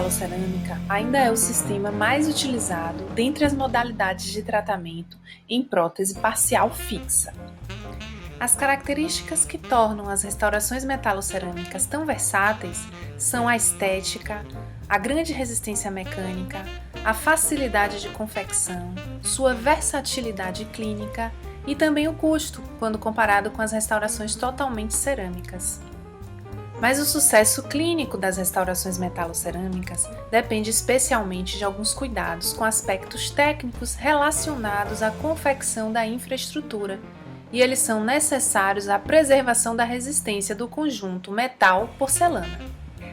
metalocerâmica ainda é o sistema mais utilizado dentre as modalidades de tratamento em prótese parcial fixa. As características que tornam as restaurações metalocerâmicas tão versáteis são a estética, a grande resistência mecânica, a facilidade de confecção, sua versatilidade clínica e também o custo, quando comparado com as restaurações totalmente cerâmicas. Mas o sucesso clínico das restaurações metalocerâmicas depende especialmente de alguns cuidados com aspectos técnicos relacionados à confecção da infraestrutura, e eles são necessários à preservação da resistência do conjunto metal-porcelana.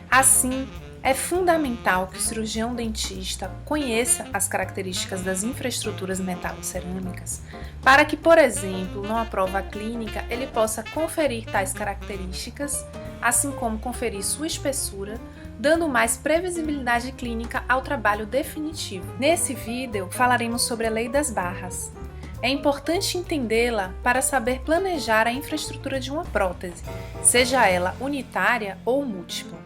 Assim, é fundamental que o cirurgião dentista conheça as características das infraestruturas metalocerâmicas para que, por exemplo, numa prova clínica, ele possa conferir tais características, assim como conferir sua espessura, dando mais previsibilidade clínica ao trabalho definitivo. Nesse vídeo, falaremos sobre a Lei das Barras. É importante entendê-la para saber planejar a infraestrutura de uma prótese, seja ela unitária ou múltipla.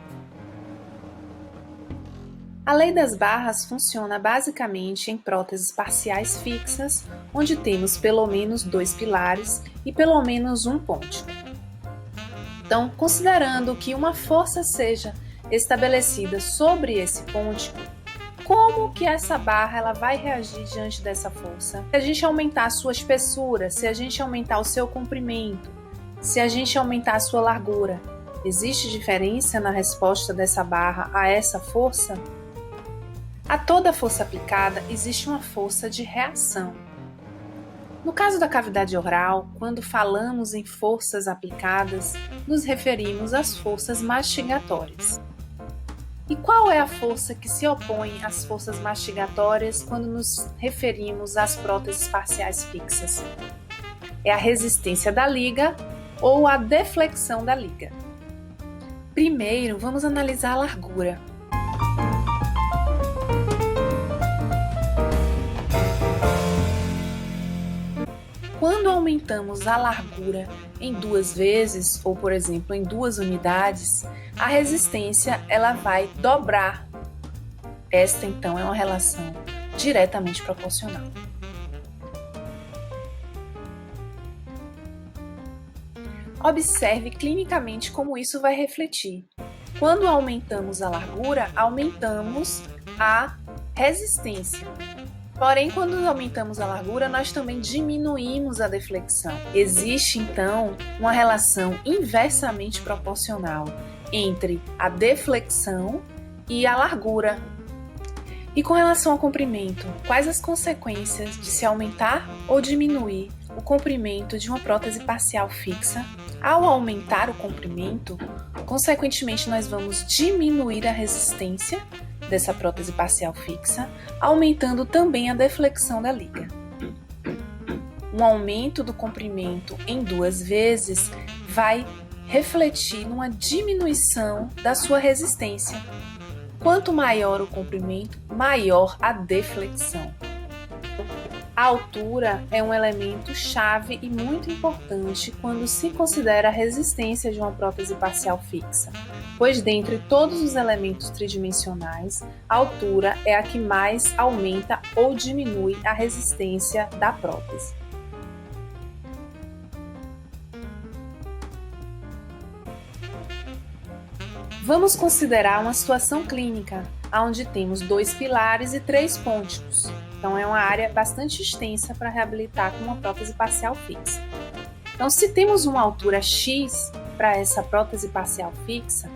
A Lei das Barras funciona basicamente em próteses parciais fixas, onde temos pelo menos 2 pilares e pelo menos um ponte. Então, considerando que uma força seja estabelecida sobre esse ponte, como que essa barra ela vai reagir diante dessa força? Se a gente aumentar a sua espessura, se a gente aumentar o seu comprimento, se a gente aumentar a sua largura, existe diferença na resposta dessa barra a essa força? A toda força aplicada existe uma força de reação. No caso da cavidade oral, quando falamos em forças aplicadas, nos referimos às forças mastigatórias. E qual é a força que se opõe às forças mastigatórias quando nos referimos às próteses parciais fixas? É a resistência da liga ou a deflexão da liga. Primeiro, vamos analisar a largura. Quando aumentamos a largura em 2 vezes, ou por exemplo em 2 unidades, a resistência ela vai dobrar. Esta então é uma relação diretamente proporcional. Observe clinicamente como isso vai refletir. Quando aumentamos a largura, aumentamos a resistência. Porém, quando aumentamos a largura, nós também diminuímos a deflexão. Existe, então, uma relação inversamente proporcional entre a deflexão e a largura. E com relação ao comprimento, quais as consequências de se aumentar ou diminuir o comprimento de uma prótese parcial fixa? Ao aumentar o comprimento, consequentemente, nós vamos diminuir a resistência dessa prótese parcial fixa, aumentando também a deflexão da liga. Um aumento do comprimento em 2 vezes vai refletir numa diminuição da sua resistência. Quanto maior o comprimento, maior a deflexão. A altura é um elemento chave e muito importante quando se considera a resistência de uma prótese parcial fixa, pois dentre todos os elementos tridimensionais, a altura é a que mais aumenta ou diminui a resistência da prótese. Vamos considerar uma situação clínica, onde temos 2 pilares e 3 pônticos. Então, é uma área bastante extensa para reabilitar com uma prótese parcial fixa. Então, se temos uma altura X para essa prótese parcial fixa,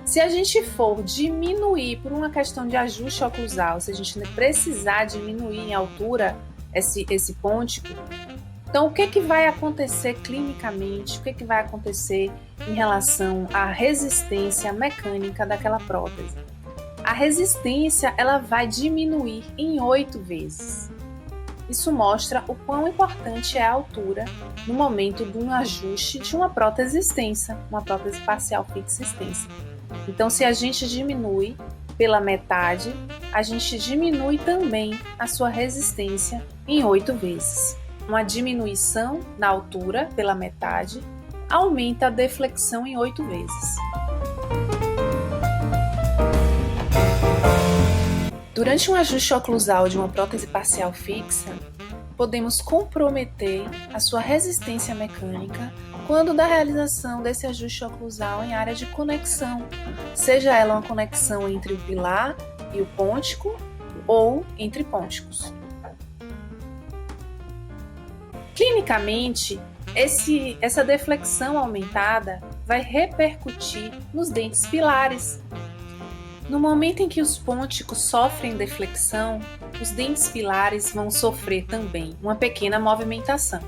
se a gente for diminuir por uma questão de ajuste oclusal, se a gente precisar diminuir em altura esse pôntico, então o que vai acontecer clinicamente, o que vai acontecer em relação à resistência mecânica daquela prótese? A resistência ela vai diminuir em 8 vezes. Isso mostra o quão importante é a altura no momento de um ajuste de uma prótese extensa, uma prótese parcial fixa extensa. Então, se a gente diminui pela metade, a gente diminui também a sua resistência em 8 vezes. Uma diminuição na altura pela metade aumenta a deflexão em 8 vezes. Durante um ajuste oclusal de uma prótese parcial fixa, podemos comprometer a sua resistência mecânica quando da realização desse ajuste oclusal em área de conexão, seja ela uma conexão entre o pilar e o pôntico ou entre pônticos. Clinicamente, essa deflexão aumentada vai repercutir nos dentes pilares. No momento em que os pônticos sofrem deflexão, os dentes pilares vão sofrer também uma pequena movimentação.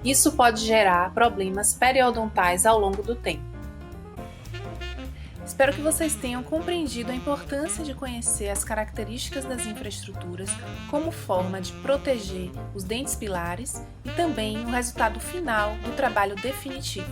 Isso pode gerar problemas periodontais ao longo do tempo. Espero que vocês tenham compreendido a importância de conhecer as características das infraestruturas como forma de proteger os dentes pilares e também o resultado final do trabalho definitivo.